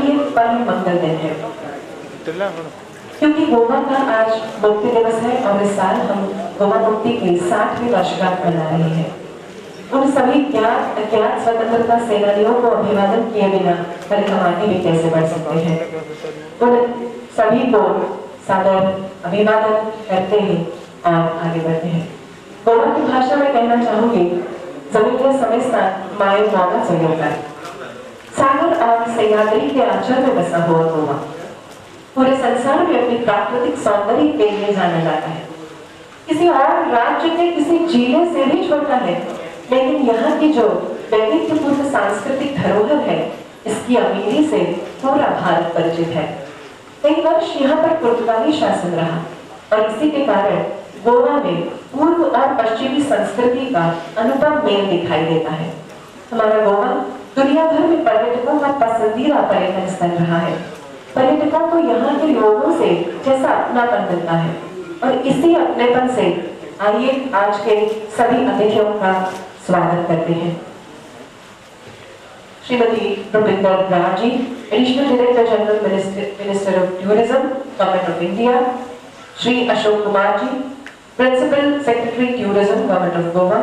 लिए परम मंगल दिन है, क्योंकि गोवा का आज मुक्ति दिवस है और इस साल हम गोवा मुक्ति की 60वीं वर्षगांठ मना रहे हैं। उन सभी ज्ञात अज्ञात स्वतंत्रता सेनानियों को अभिवादन किए बिना हम आगे भी कैसे बढ़ सकते हैं। उन सभी को सादर अभिवादन करते हैं और आगे बढ़ते हैं। गोवा की भाषा में कहना चाहूंगी, जमीन समय माए मौका से होकर सागर और सह्याद्री के आंचल में बसा हुआ गोवा पूरे संसार में अपनी प्राकृतिक सौंदर्य के लिए जाना जाता है। किसी और राज्य के किसी जिले से भी छोटा है, लेकिन यहाँ की जो वैविध्यपूर्ण सांस्कृतिक धरोहर है, इसकी अमीरी से पूरा भारत परिचित है। कई वर्ष यहाँ पर पुर्तगाली शासन रहा और इसी के कारण गोवा में पूर्व और पश्चिमी संस्कृति का अनुपम मेल दिखाई देता है। हमारा गोवा दुनिया भर में पर्यटकों का पसंदीदा पर्यटन स्थल रहा है। पर्यटकों को यहाँ के लोगों से जैसा अपनापन मिलता है और इसी अपनेपन से आइए आज के सभी अतिथियों का स्वागत करते हैं। Shrimati Rupinder Brar ji, additional director general minister of tourism, government of India. Shri Ashok Kumar ji, principal secretary tourism, government of Goa.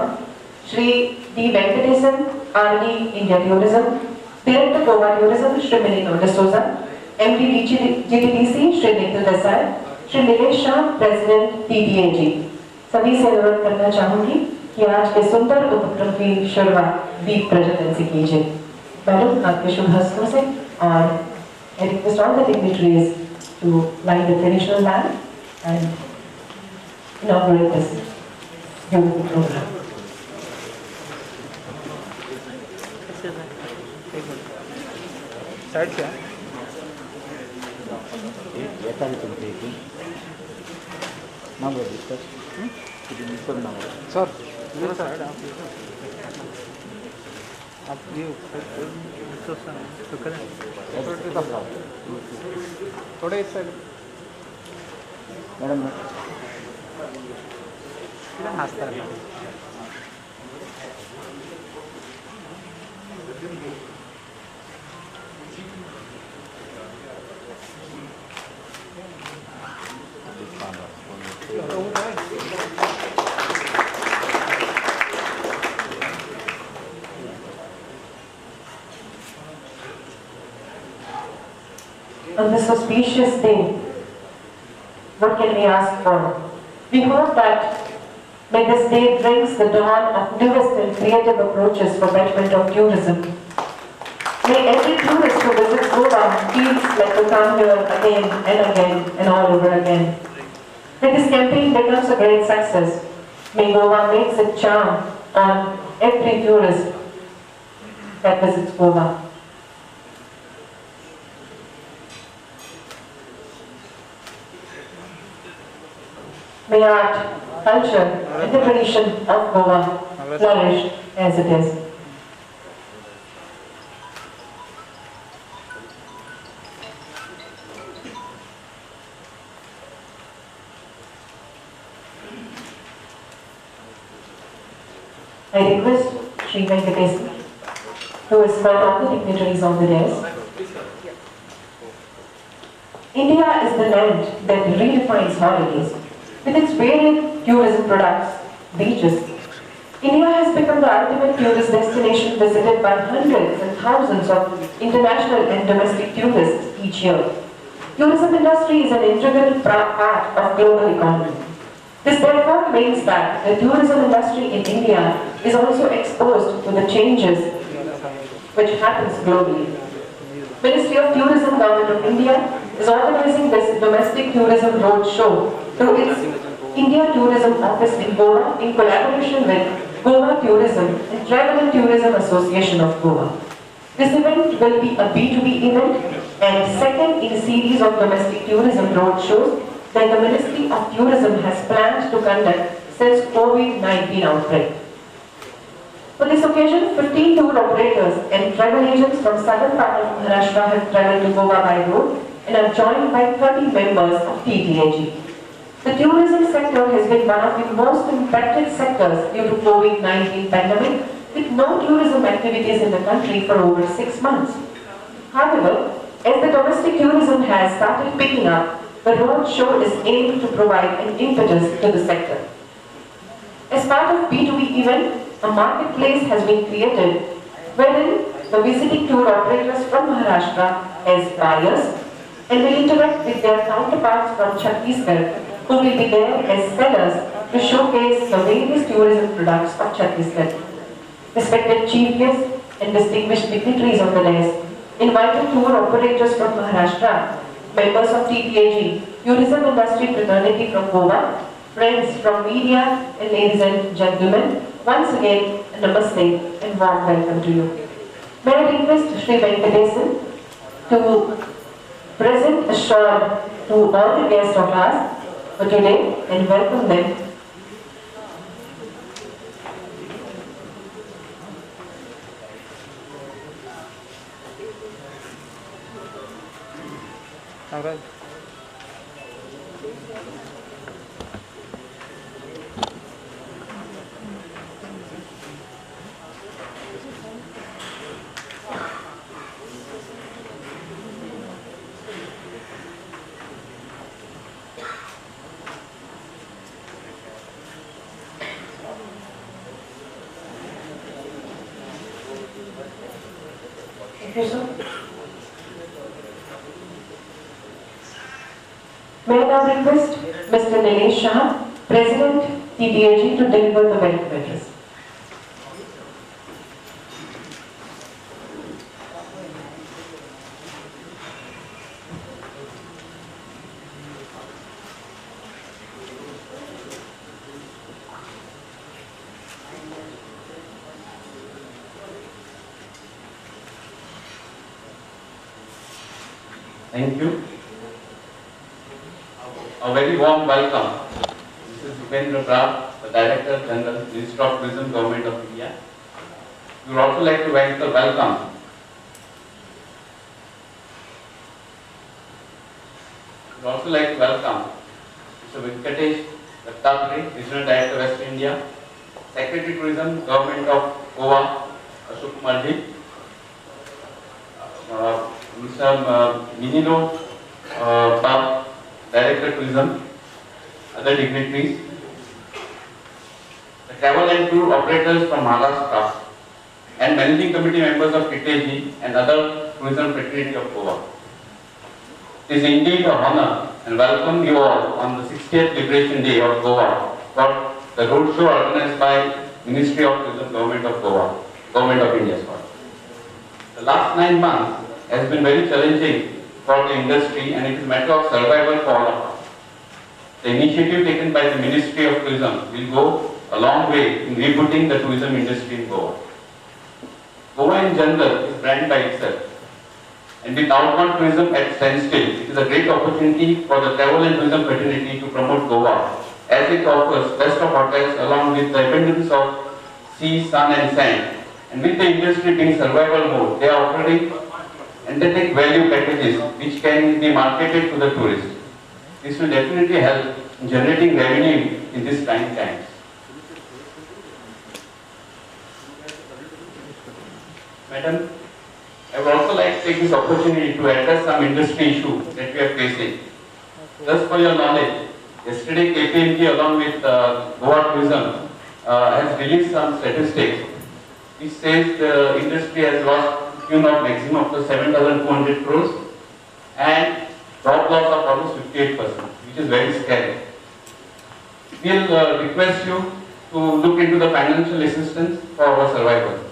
Shri D Venkatesan, RD India tourism. Director Goa tourism Shri Milind D'Souza. MD GTDC Shri Nikhil Desai. Shri Nilesh Shah, president TDAG. सभी से अनुरोध करना चाहूंगी कि आज के सुंदर उपक्रम की शुरुआत दीप प्रज्वलन से कीजिए। मैडम, आपके शुभ हस्तों से और I request all the dignitaries to light the traditional lamp and inaugurate this beautiful program. Side से सर आप ये थोड़े इस साइड मैडम नाश्ता On this auspicious day, what can we ask for? We hope that may this day brings the dawn of newest and creative approaches for betterment of tourism. May every tourist who visits Goa feels like to come here again and again and all over again. May this campaign becomes a great success. May Goa makes its charm on every tourist that visits Goa. May art, culture, and the tradition of Goa flourish as it is. I request Sri Venkatesh to escort all the dignitaries on the dais. India is the land that redefines holidays. With its varied tourism products, beaches, India has become the ultimate tourist destination visited by hundreds and thousands of international and domestic tourists each year. Tourism industry is an integral part of global economy. This therefore means that the tourism industry in India is also exposed to the changes which happens globally. Ministry of Tourism, Government of India is organizing this domestic tourism roadshow through its India Tourism Office in Goa in collaboration with Goa Tourism and Travel and Tourism Association of Goa. This event will be a B2B event and second in a series of domestic tourism roadshows that the Ministry of Tourism has planned to conduct since COVID-19 outbreak. For this occasion, 15 tour operators and travel agents from southern part of Maharashtra have travelled to Goa by road and are joined by 30 members of TTAG. The tourism sector has been one of the most impacted sectors due to COVID-19 pandemic, with no tourism activities in the country for over 6 months. However, As the domestic tourism has started picking up, the road show is aimed to provide an impetus to the sector. As part of B2B event, a marketplace has been created wherein the visiting tour operators from Maharashtra as buyers and will interact with their counterparts from Chhattisgarh who will be there as sellers to showcase the various tourism products of Chhattisgarh. Respected chief guests and distinguished dignitaries on the dais, invited tour operators from Maharashtra, members of TTAG, tourism industry fraternity from Goa, friends from media, and ladies and gentlemen, once again, namaste and warm welcome to you. May I request Sri Venkatesan to present a short to all the guests of ours for today and welcome them. All right. Thank you, sir. May I now request Mr. Nilesh Shah, President TTAG, to deliver the welcome address. Thank you. A very warm welcome. This is Upendra Brar, the Director General, Ministry of Tourism, Government of India. We would also like to welcome Mr. Venkatesh Dattapre, Regional Director, West India, Secretary Tourism, Government of Goa, Ashok Kumarji, Mr. Minino Pab, Director Tourism, other dignitaries, the travel and tour operators from Maharashtra, and managing committee members of TTAG and other tourism fraternity of Goa. It is indeed an honor and welcome you all on the 60th Liberation Day of Goa for the roadshow organized by Ministry of Tourism, Government of Goa, Government of India. The last 9 months has been very challenging for the industry and it is a matter of survival for all of us. The initiative taken by the Ministry of Tourism will go a long way in rebooting the tourism industry in Goa. Goa in general is brand by itself. And with outbound tourism at standstill, it is a great opportunity for the travel and tourism fraternity to promote Goa as it offers best of hotels along with the abundance of sea, sun and sand. And with the industry being survival mode, they are offering entertaining value packages which can be marketed to the tourists. This will definitely help in generating revenue in these trying times. Madam, I would also like to take this opportunity to address some industry issue that we are facing. Just for your knowledge, yesterday KPMG along with Goa Tourism has released some statistics which says the industry has lost tune of maximum up to 7,200 crores and job loss of almost 58%, which is very scary. We will request you to look into the financial assistance for our survival.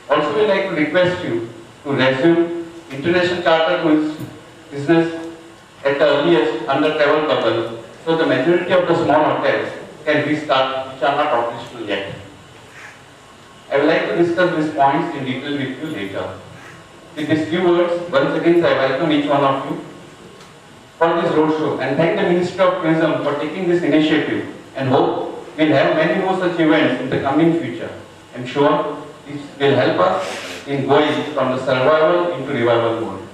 Also, we would like to request you to resume international charter cruise business at the earliest under travel bubble, so the majority of the small hotels can restart which are not operational yet. I would like to discuss these points in detail with you later. With these few words, once again I welcome each one of you for this roadshow and thank the Ministry of Tourism for taking this initiative and hope we will have many more such events in the coming future. I am sure this will help us in going from the survival into revival mode.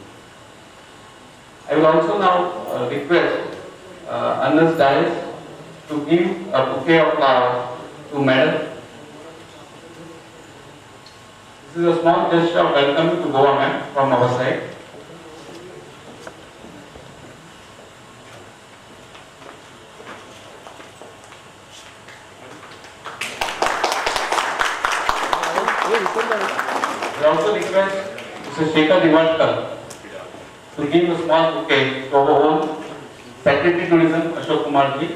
I will also now request Anas Dais to give a bouquet of flowers to Madam. This is a small gesture of welcome to Goa, ma'am, from our side. Shekhar Rivatkar to give a small bouquet to our own Secretary Tourism Ashok Kumar ji.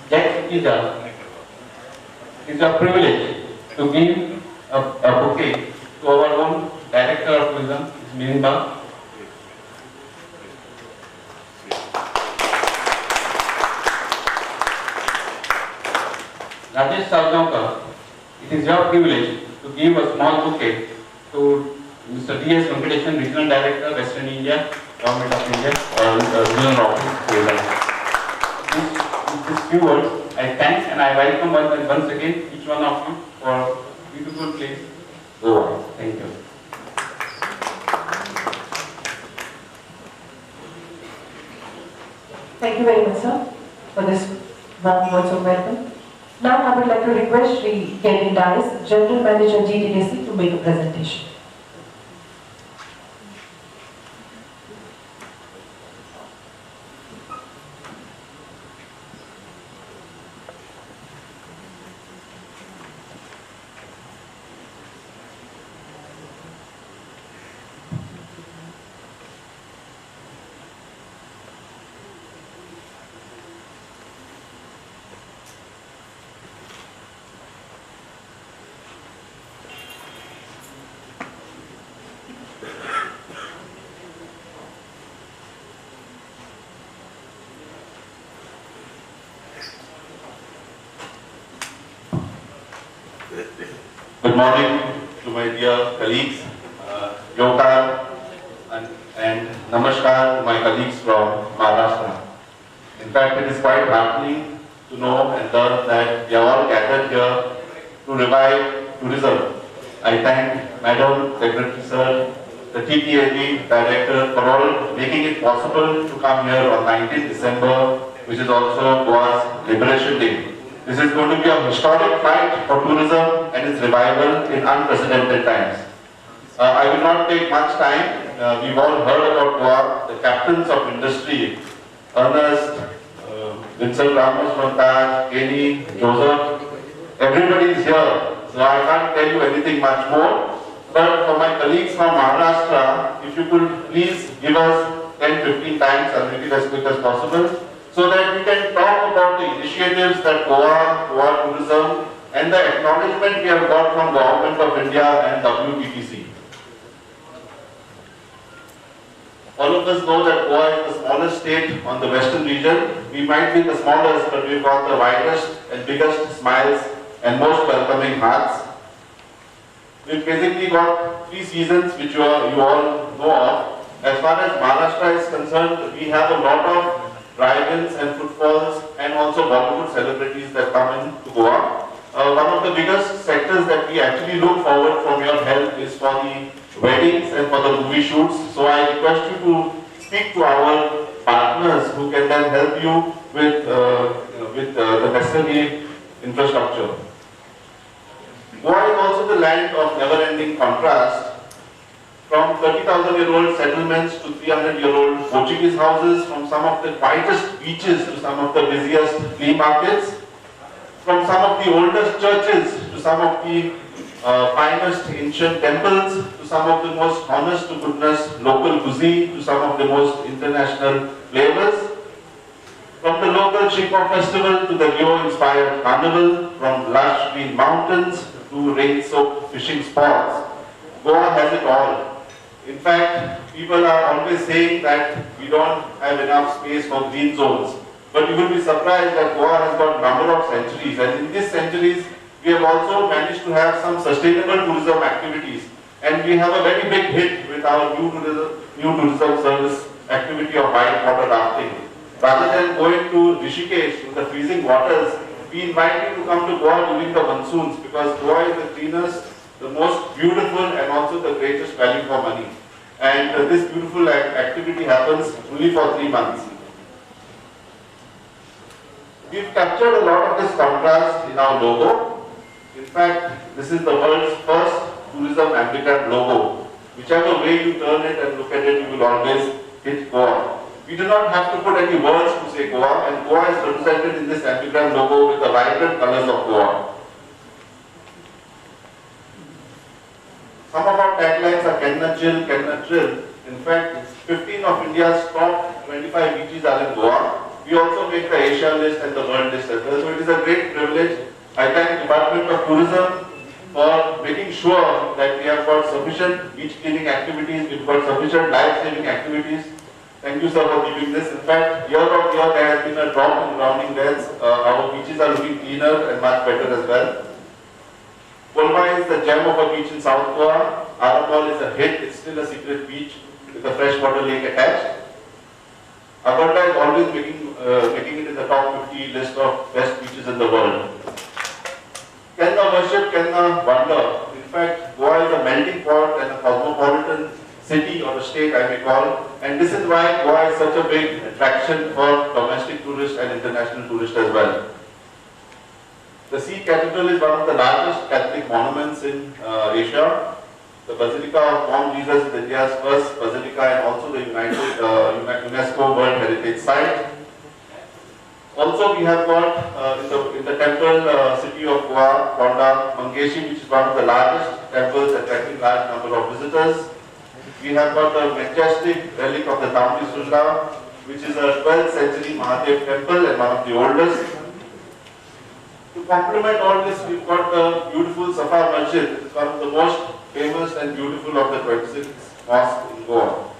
Jack Ija, it's a privilege to give a bouquet to our own Director of Tourism, Mirinba. Rajesh Savgaonkar, it is your privilege to give a small bouquet to Mr. D.S. Venkatesan, Regional Director, Western India, Government of India, Regional Office. With these few words, I thank and I welcome once again each one of you for beautiful place, Goa. Thank you. Thank you very much, sir, for this warm words of welcome. Now I would like to request Sri Kevin Dias, General Manager GTDC, to make a presentation. Good morning to my dear colleagues, Yokar and Namaskar to my colleagues from Maharashtra. In fact, it is quite heartening to know and learn that we are all gathered here to revive tourism. I thank Madam Secretary Sir, the TTAG Director for all making it possible to come here on 19th December, which is also Goa's Liberation Day. This is going to be a historic fight for tourism and its revival in unprecedented times. I will not take much time. We've all heard about Goa, the captains of industry, Ernest, Vincent Ramos Montaj, Kenny, Joseph. Everybody is here, so I can't tell you anything much more. But for my colleagues from Maharashtra, if you could please give us 10-15 times, and make it as quick as possible, so that we can talk about the initiatives that Goa tourism and the acknowledgement we have got from Government of India and WTTC. All of us know that Goa is the smallest state on the western region. We might be the smallest, but we've got the widest and biggest smiles and most welcoming hearts. We've basically got 3 seasons which you all know of. As far as Maharashtra is concerned, we have a lot of drive-ins and footfalls and also Bollywood celebrities that come into Goa. One of the biggest sectors that we actually look forward from your help is for the weddings and for the movie shoots. So I request you to speak to our partners who can then help you with the necessary infrastructure. Goa is also the land of never-ending contrast. From 30,000-year-old settlements to 300-year-old Portuguese houses, from some of the quietest beaches to some of the busiest flea markets, from some of the oldest churches to some of the finest ancient temples, to some of the most honest to goodness local cuisine, to some of the most international flavors. From the local Shikha festival to the Rio-inspired carnival, from lush green mountains to rain-soaked fishing spots, Goa has it all. In fact, people are always saying that we don't have enough space for green zones. But you will be surprised that Goa has got a number of centuries, and in these centuries, we have also managed to have some sustainable tourism activities. And we have a very big hit with our new tourism service activity of whitewater rafting. Rather than going to Rishikesh in the freezing waters, we invite you to come to Goa during the monsoons, because Goa is the cleanest, the most beautiful and also the greatest value for money. And this beautiful activity happens only for 3 months. We've captured a lot of this contrast in our logo. In fact, this is the world's first tourism ambient logo. Whichever way you turn it and look at it, you will always hit Goa. We do not have to put any words to say Goa, and Goa is represented in this ambigram logo with the vibrant colors of Goa. Some of our taglines are Kenna Chill, Kenna Trill. In fact, 15 of India's top 25 beaches are in Goa. We also make the Asia list and the world list as well. So it is a great privilege. I thank Department of Tourism for making sure that we have got sufficient beach cleaning activities, we've got sufficient life-saving activities. Thank you, sir, for giving this. In fact, year on year there has been a drop in drowning deaths. Our beaches are looking cleaner and much better as well. Kolma is the gem of a beach in South Goa. Arambol is a hit. It's still a secret beach with a freshwater lake attached. Agartala is always making it in the top 50 list of best beaches in the world. Kenna worship, Kenna wonder. In fact, Goa is a melting pot and a cosmopolitan city or a state, I may call. And this is why Goa is such a big attraction for domestic tourists and international tourists as well. The Sea Cathedral is one of the largest Catholic monuments in Asia. The Basilica of Mount Jesus is India's first basilica and also the UNESCO World Heritage Site. Also, we have got in the temple city of Goa, Ponda, Mangeshi, which is one of the largest temples attracting large number of visitors. We have got the majestic relic of the Tampi Sujla, which is a 12th century Mahadev temple and one of the oldest. To complement all this, we've got the beautiful Safar Masjid. It is one of the most famous and beautiful of the 26 mosques in Goa.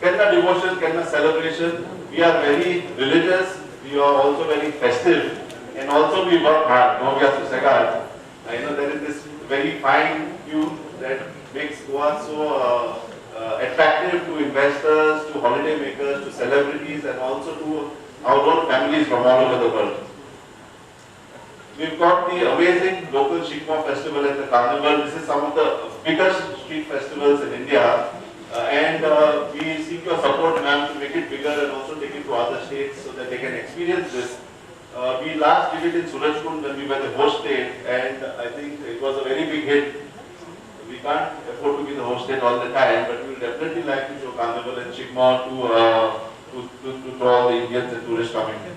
Kenna devotion, Kenna celebration. We are very religious, we are also very festive, and also we work hard. I know there is this very fine tune that makes Goa so attractive to investors, to holiday makers, to celebrities, and also to our own families from all over the world. We've got the amazing local Shikma festival and the carnival. This is some of the biggest street festivals in India. We seek your support, ma'am, to make it bigger and also take it to other states so that they can experience this. We last did it in Surajkund when we were the host state, and I think it was a very big hit. We can't afford to be the host state all the time, but we will definitely like to show carnival and Shikma to all the Indians and tourists coming in.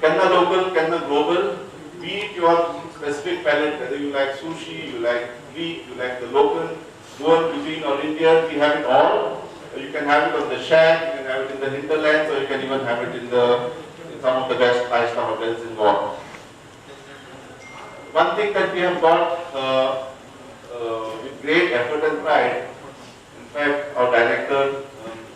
Kenna local, Kenna global. Be your specific palate, whether you like sushi, you like Greek, you like the local, Goan cuisine or Indian, we have it all. You can have it on the shack, you can have it in the hinterlands, or you can even have it in some of the best five-star hotels in Goa. One thing that we have got with great effort and pride, in fact, our director,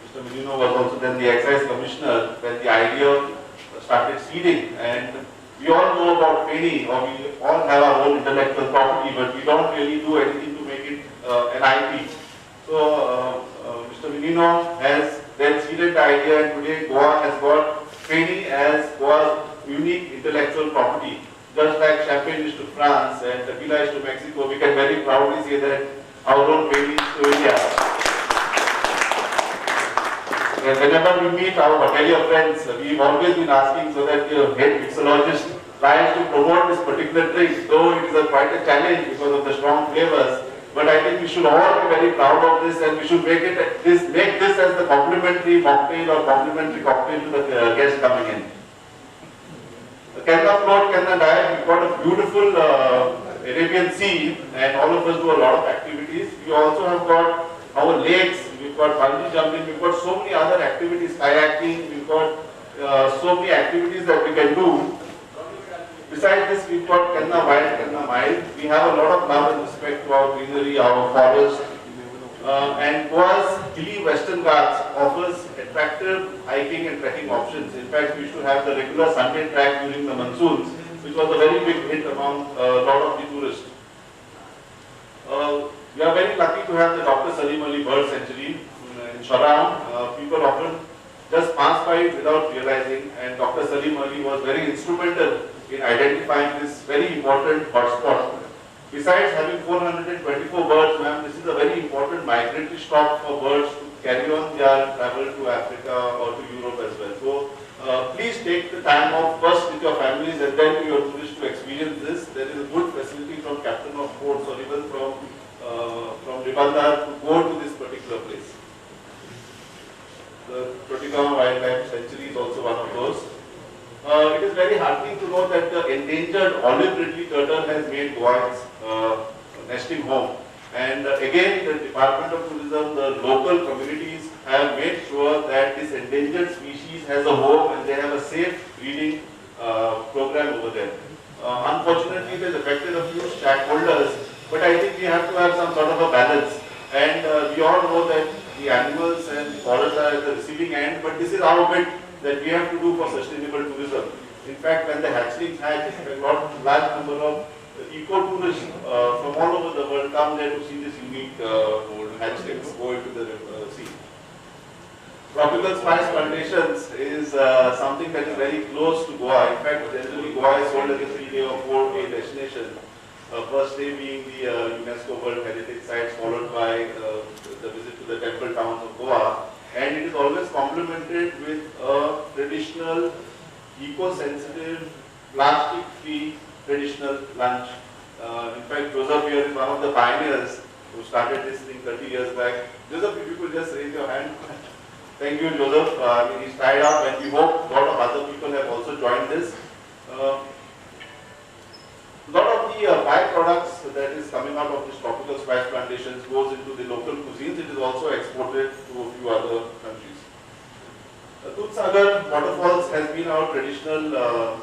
Mr. Menino, was also then the excise commissioner when the idea started seeding, and we all know about FAINI, or we all have our own intellectual property, but we don't really do anything to make it an IP. So Mr. Menino has then seeded the idea, and today Goa has got FAINI as Goa's unique intellectual property. Just like champagne is to France and tequila is to Mexico, we can very proudly say that our own FAINI is to India. Whenever we meet our hotelier friends, we've always been asking so that the head mixologist tries to promote this particular drink, though it is quite a challenge because of the strong flavors. But I think we should all be very proud of this, and we should make this as the complimentary mocktail or complimentary cocktail to the guests coming in. The Kenna float, Kenna dive, we've got a beautiful Arabian Sea, and all of us do a lot of activities. We also have got our lakes, we've got bungee jumping, we've got so many other activities, kayaking, we've got so many activities that we can do. Besides this, we've got Kenna Wild, Kenna Mild. We have a lot of love and respect to our greenery, our forest. And Goa's hilly Western Ghats offers attractive hiking and trekking options. In fact, we used to have the regular Sunday track during the monsoons, which was a very big hit among a lot of the tourists. We are very lucky to have the Dr. Salim Ali Bird Sanctuary in Shorround. People often just pass by it without realizing, and Dr. Salim Ali was very instrumental in identifying this very important hotspot. Besides having 424 birds, ma'am, this is a very important migratory stop for birds to carry on their travel to Africa or to Europe as well. So please take the time off first with your families and then to your tourists to experience this. There is a good facility from captain of boats or even from Ribandar to go to this particular place. The Chotigaon Wildlife Sanctuary is also one of those. It is very heartening to know that the endangered olive ridley turtle has made Goa its nesting home. And again, the Department of Tourism, the local communities have made sure that this endangered species has a home and they have a safe breeding program over there. Unfortunately, it has affected a few stakeholders, but I think we have to have some sort of a balance. And we all know that the animals and the forests are at the receiving end, but this is our bit that we have to do for sustainable tourism. In fact, when the hatchlings hatch, a large number of eco-tourists from all over the world come there to see this unique hatchlings go into the sea. Tropical spice plantations is something that is very close to Goa. In fact, generally Goa is sold as a 3-day or 4-day destination. First day being the UNESCO World Heritage Sites, followed by the visit to the temple towns of Goa. And it is always complemented with a traditional, eco-sensitive, plastic-free traditional lunch. In fact, Joseph here is one of the pioneers who started this thing 30 years back. Joseph, if you could just raise your hand. Thank you, Joseph. He's tied up, and we hope a lot of other people have also joined this. A lot of the byproducts that is coming out of these tropical spice plantations goes into the local cuisines. It is also exported to a few other countries. Dudhsagar waterfalls has been our traditional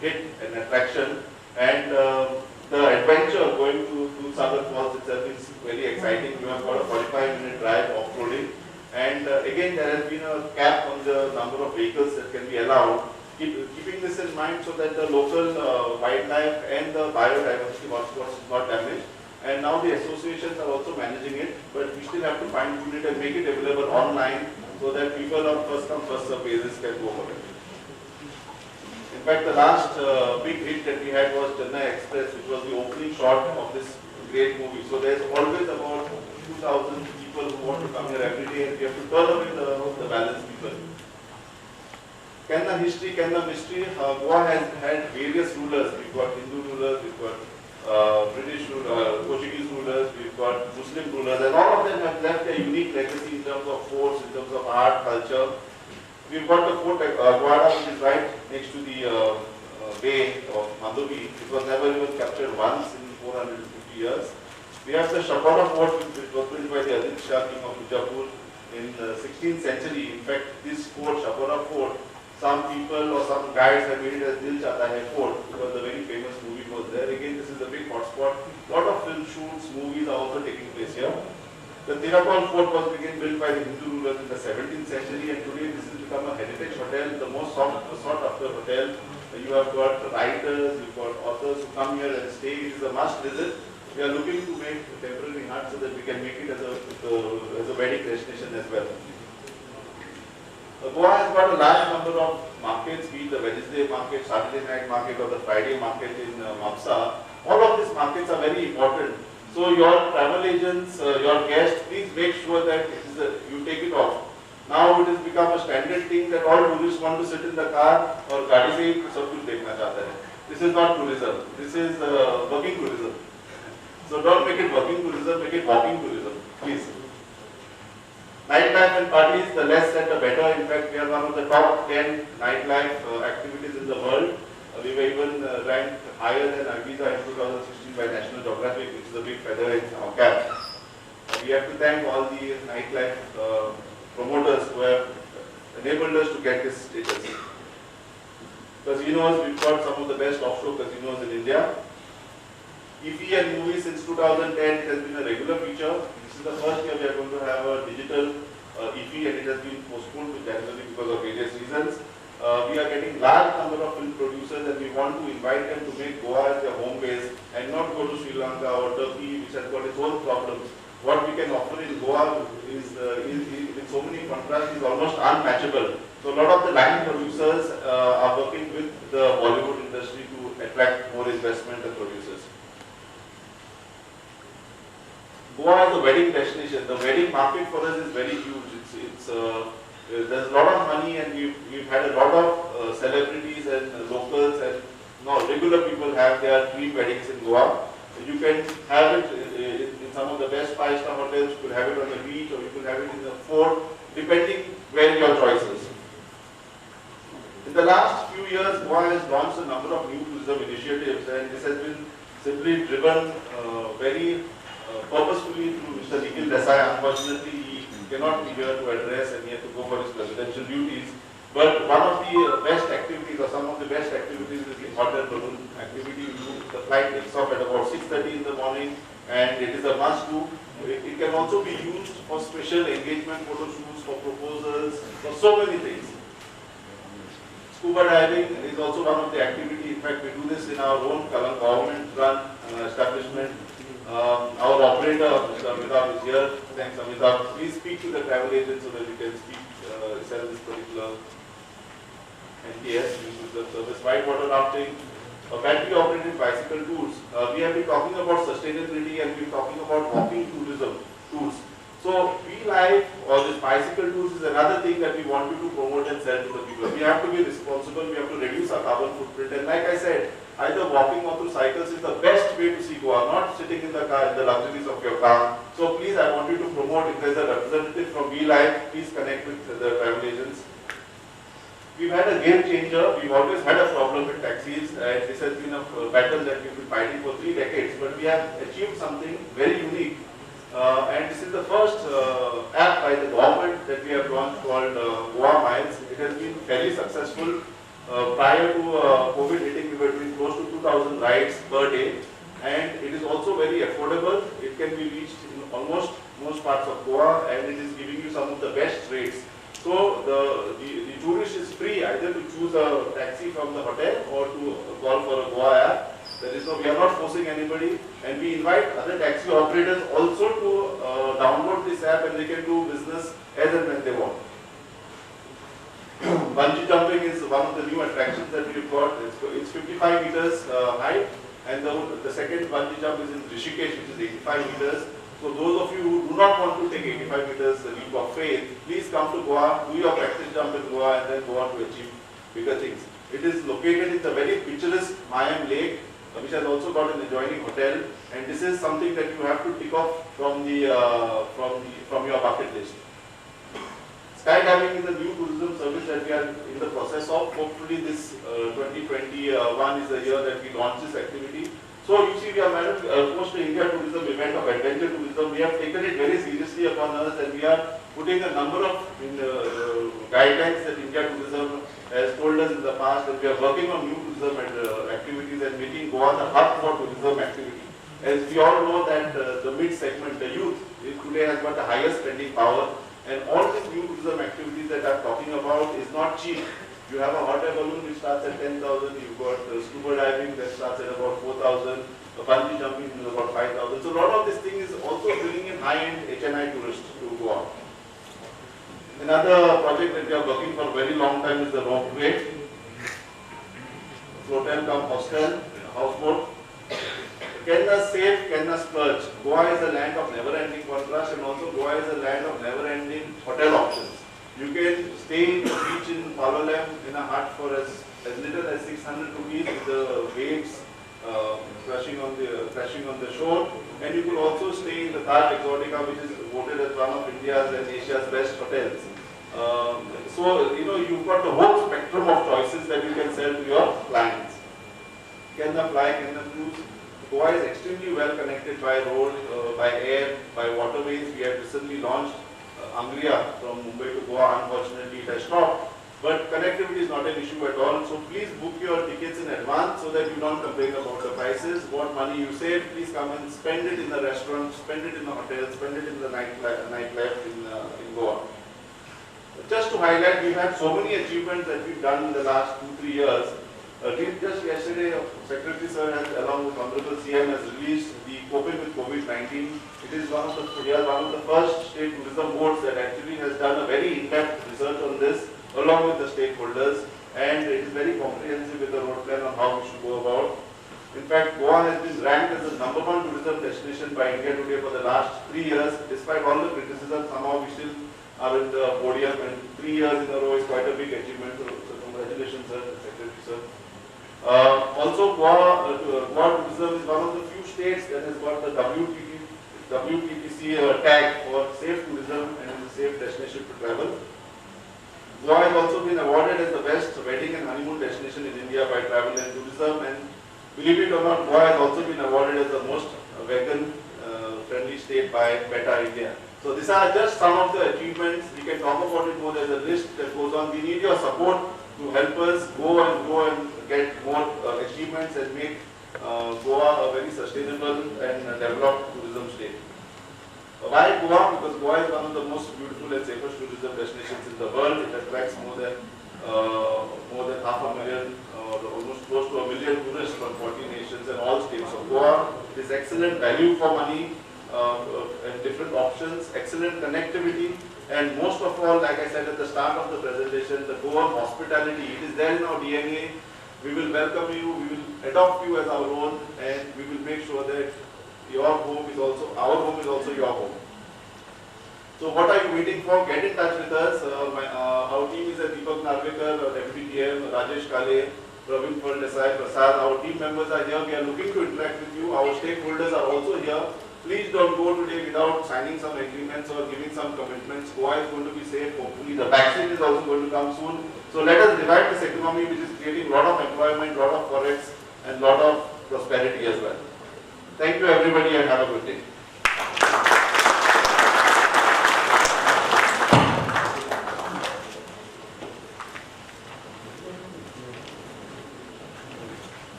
hit and attraction, and the adventure going to Dudhsagar Falls itself is very exciting. We have got a 45-minute drive off-roading, and again there has been a cap on the number of vehicles that can be allowed. Keeping this in mind so that the local wildlife and the biodiversity was not damaged. And now the associations are also managing it, but we still have to fine tune it and make it available online so that people on first come first serve basis can go for it. In fact, the last big hit that we had was Chennai Express, which was the opening shot of this great movie. So there's always about 2,000 people who want to come here every day, and we have to turn away the balance people. Can the history, can the mystery? Goa has had various rulers. We've got Hindu rulers, we've got British rulers, Portuguese rulers, we've got Muslim rulers, and all of them have left a unique legacy in terms of forts, in terms of art, culture. We've got the Fort Aguada, which is right next to the bay of Mandovi. It was never even captured once in 450 years. We have the Chapora Fort, which was built by the Adil Shah, king of Bijapur, in the 16th century. In fact, this fort, Chapora Fort, some people or some guides have made it as Dil Chahta Hai Fort because the very famous movie was there. Again, this is a big hotspot. A lot of film shoots, movies are also taking place here. The Tirakol Fort was again built by the Hindu rulers in the 17th century, and today this has become a heritage hotel, the most sought after hotel. You have got writers, you've got authors who come here and stay. It is a must visit. We are looking to make a temporary hut so that we can make it as a wedding destination as well. Goa has got a large number of markets, be it the Wednesday market, Saturday night market, or the Friday market in Mamsa. All of these markets are very important. So your travel agents, your guests, please make sure that you take it off. Now it has become a standard thing that all tourists want to sit in the car or gaadi se hi sab kuch dekhna chahta hai. This is not tourism. This is working tourism. So don't make it working tourism, make it walking tourism, please. Nightlife and parties, the less said the better. In fact, we are one of the top 10 nightlife activities in the world. We were even ranked higher than Ibiza in 2016 by National Geographic, which is a big feather in our cap. We have to thank all the nightlife promoters who have enabled us to get this status. Casinos, we've got some of the best offshore casinos in India. EFI and movies since 2010 has been a regular feature. This is the first year we are going to have a digital EFI, and it has been postponed to January because of various reasons. We are getting large number of film producers, and we want to invite them to make Goa as their home base and not go to Sri Lanka or Turkey, which has got its own problems. What we can offer in Goa is in so many contrasts is almost unmatchable. So a lot of the line producers are working with the Bollywood industry to attract more investment and producers. Goa is a wedding destination. The wedding market for us is very huge. There's a lot of money, and we've had a lot of celebrities and locals and regular people have their dream weddings in Goa. You can have it in some of the best 5-star hotels. You could have it on the beach, or you could have it in the fort. depending where your choice is. In the last few years, Goa has launched a number of new tourism initiatives, and this has been simply driven very purposefully through Mr. Nikhil Desai. Unfortunately, he cannot be here to address and he had to go for his presidential duties. But one of the best activities, or some of the best activities, is the hot air balloon activity. The flight takes off at about 6:30 in the morning, and it is a must-do. It can also be used for special engagement photo shoots, for proposals, for so many things. Scuba diving is also one of the activities. In fact, we do this in our own government-run establishment. Our operator, Mr. Amitabh, is here. Thanks, Amitabh. Please speak to the travel agent so that we can sell this particular NTS, tourism service. Whitewater rafting, battery-operated bicycle tours. We have been talking about sustainability and we've been talking about walking tourism tours. So, Life or this bicycle tours is another thing that we want you to promote and sell to the people. We have to be responsible, we have to reduce our carbon footprint, and like I said, either walking or through cycles is the best way to see Goa, not sitting in the car, in the luxuries of your car. So please, I want you to promote. If there's a representative from Life, please connect with the travel agents. We've had a game changer. We've always had a problem with taxis, and this has been a battle that we've been fighting for 3 decades. But we have achieved something very unique. And this is the first app by the government that we have launched called Goa Miles. It has been very successful. Prior to COVID hitting, we were doing close to 2,000 rides per day, and it is also very affordable. It can be reached in almost most parts of Goa, and it is giving you some of the best rates. So the tourist is free either to choose a taxi from the hotel or to call for a Goa app. We are not forcing anybody, and we invite other taxi operators also to download this app, and they can do business as and when they want. Bungee jumping is one of the new attractions that we've got. It's 55 meters high, and the second bungee jump is in Rishikesh, which is 85 meters. So those of you who do not want to take 85 meters the leap of faith, please come to Goa, do your practice jump in Goa, and then go on to achieve bigger things. It is located in the very picturesque Mayam Lake, which has also got an adjoining hotel, and this is something that you have to tick off from your bucket list. Skydiving is a new tourism service that we are in the process of. Hopefully this 2021 is the year that we launch this activity. So you see, we are Post India Tourism event of adventure tourism. We have taken it very seriously upon us, and we are putting a number of guidelines that India Tourism has told us in the past, that we are working on new tourism activities and making Goa the hub for tourism activity. As we all know that the mid segment, the youth, today has got the highest spending power, and all these new tourism activities that I'm talking about is not cheap. You have a hot air balloon which starts at 10,000, you've got scuba diving that starts at about 4,000, bungee jumping is about 5,000. So a lot of this thing is also bringing in high-end HNI tourists to Goa. Another project that we are working for a very long time is the ropeway. Floatel cum hostel, houseboat. Kerala safe, Kerala splurge. Goa is a land of never-ending contrast, and also Goa is a land of never-ending hotel options. You can stay in the beach in Palolem in a hut for as little as 600 rupees with the waves crashing on the shore, and you could also stay in the Taj Exotica, which is voted as one of India's and Asia's best hotels. So you've got the whole spectrum of choices that you can sell to your clients. Kerala fly, Kerala cruise. Goa is extremely well connected by road, by air, by waterways. We have recently launched Angria from Mumbai to Goa. Unfortunately, it has stopped. But connectivity is not an issue at all. So please book your tickets in advance so that you don't complain about the prices. What money you save, please come and spend it in the restaurant, spend it in the hotel, spend it in the nightlife in Goa. Just to highlight, we've had so many achievements that we've done in the last 2-3 years. Just yesterday, Secretary Sir has, along with Honorable CM, has released the Coping with COVID-19. It is one of the first state tourism boards that actually has done a very in-depth research on this, along with the stakeholders, and it is very comprehensive with the road plan on how we should go about. In fact, Goa has been ranked as the #1 tourism destination by India Today for the last 3 years. Despite all the criticism, somehow we still are in the podium, and 3 years in a row is quite a big achievement. So congratulations, sir, Secretary Sir. Also, Goa tourism is one of the few states that has got the WTTC tag for safe tourism, and is the safe destination to travel. Goa has also been awarded as the best wedding and honeymoon destination in India by Travel and Tourism, and believe it or not, Goa has also been awarded as the most vegan friendly state by Beta India. So these are just some of the achievements. We can talk about it more. There's a list that goes on. We need your support to help us go and get more achievements and make Goa a very sustainable and developed tourism state. Why Goa? Because Goa is one of the most beautiful and safest tourism destinations in the world. It attracts more than 500,000 or almost close to 1 million tourists from 40 nations and all states. So Goa is excellent value for money and different options, excellent connectivity, and most of all, like I said at the start of the presentation, the Goan hospitality. It is there in our DNA. We will welcome you. We will adopt you as our own, and we will make sure that your home is also, our home is also your home. So what are you waiting for? Get in touch with us. Our team is Deepak Narvekar, Deputy DM, Rajesh Kale, Praveen Desai, Prasad. Our team members are here. We are looking to interact with you. Our stakeholders are also here. Please don't go today without signing some agreements or giving some commitments. Goa is going to be safe. Hopefully the vaccine is also going to come soon. So let us revive this economy, which is creating a lot of employment, a lot of forex, and a lot of prosperity as well. Thank you everybody and have a good day.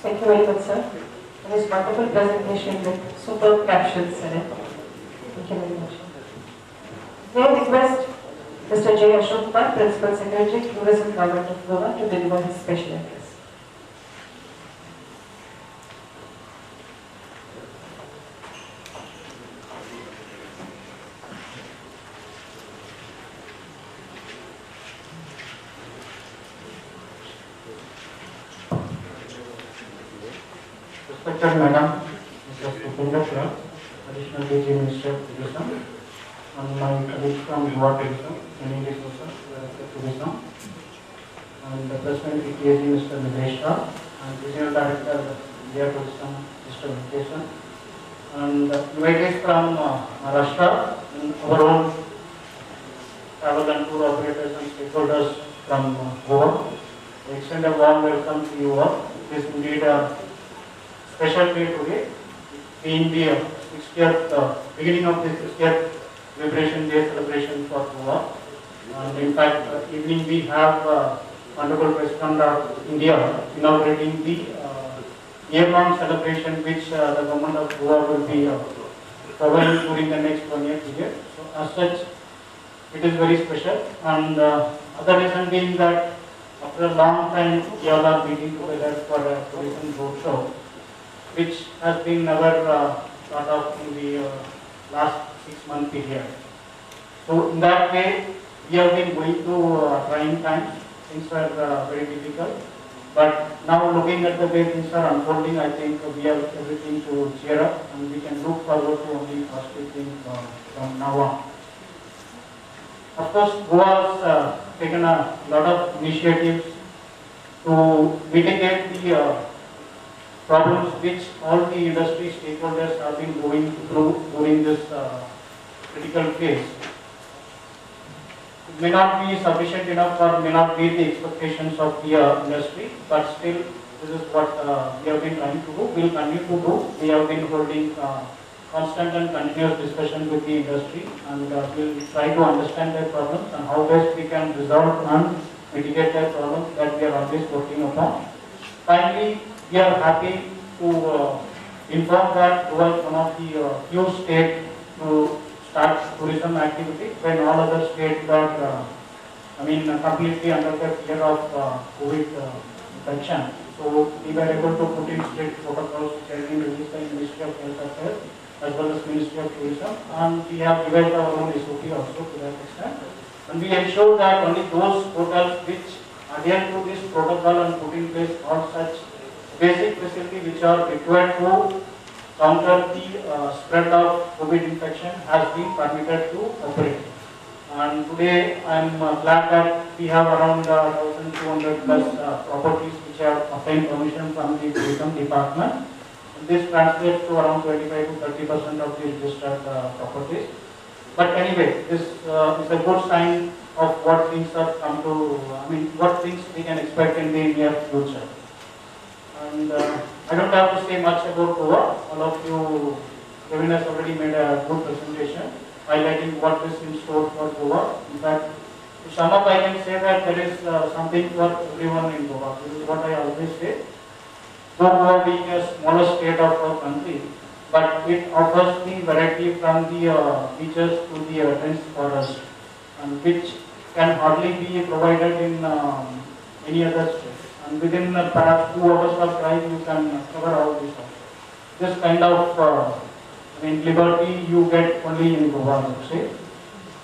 Thank you very much, sir, for this wonderful presentation with superb captions in it. Thank you very much. May I request Mr. J. Ashok Kumar, Principal Secretary, Tourism Government of Goa, to deliver his special address. Respected Madam, Mr. Supendra Shah, Additional DG Minister of Tourism, and my colleague from Goa Tourism, Sunil D'Souza, Director of Tourism, and the President ETAG, Mr. Nilesh Shah, and Regional Director, India Tourism, Mr. Vacation, and invitees from Maharashtra, and our own travel and tour operators and stakeholders from Goa. I extend a warm welcome to you all. It is indeed a special day today, being the 60th, beginning of the 60th Liberation Day celebration for Goa. And in fact, evening we have Honorable President of India inaugurating the year-long celebration which the government of Goa will be following during the next 1 year period. So as such, it is very special. And other reason being that after a long time, we all are meeting together for a tourism roadshow, which has been never thought of in the last 6-month period. So in that way, we have been going through trying times. Things were very difficult. But now looking at the way things are unfolding, I think we have everything to cheer up and we can look forward to only positive things from now on. Of course, Goa has taken a lot of initiatives to mitigate the problems which all the industry stakeholders have been going through during this critical phase. It may not be sufficient enough or may not meet the expectations of the industry, but still this is what we have been trying to do. We will continue to do. We have been holding constant and continuous discussion with the industry, and we will try to understand their problems and how best we can resolve and mitigate their problems that we are always working upon. Finally, we are happy to inform that Goa is one of the few states to start tourism activity when all other states are, completely under the fear of COVID infection. So we were able to put in strict protocols which have been released by the Ministry of Health Affairs as well as Ministry of Tourism, and we have developed our own SOP also to that extent. And we ensure that only those hotels which adhere to this protocol and put in place all such basic facilities which are required to counter the spread of COVID infection has been permitted to operate. And today I am glad that we have around 1,200 plus properties which have obtained permission from the tourism department. And this translates to around 25 to 30% of the registered properties. But anyway, this is a good sign of what things have come to, what things we can expect in the near future. And I don't have to say much about Goa. All of you, Kevin has already made a good presentation highlighting what is in store for Goa. In fact, to sum up, I can say that there is something for everyone in Goa. This is what I always say. Though Goa being a smaller state of our country, but it offers the variety from the beaches to the dense forest, and which can hardly be provided in any other state. And within perhaps 2 hours of drive, you can cover all this. This kind of liberty you get only in Goa, I would say.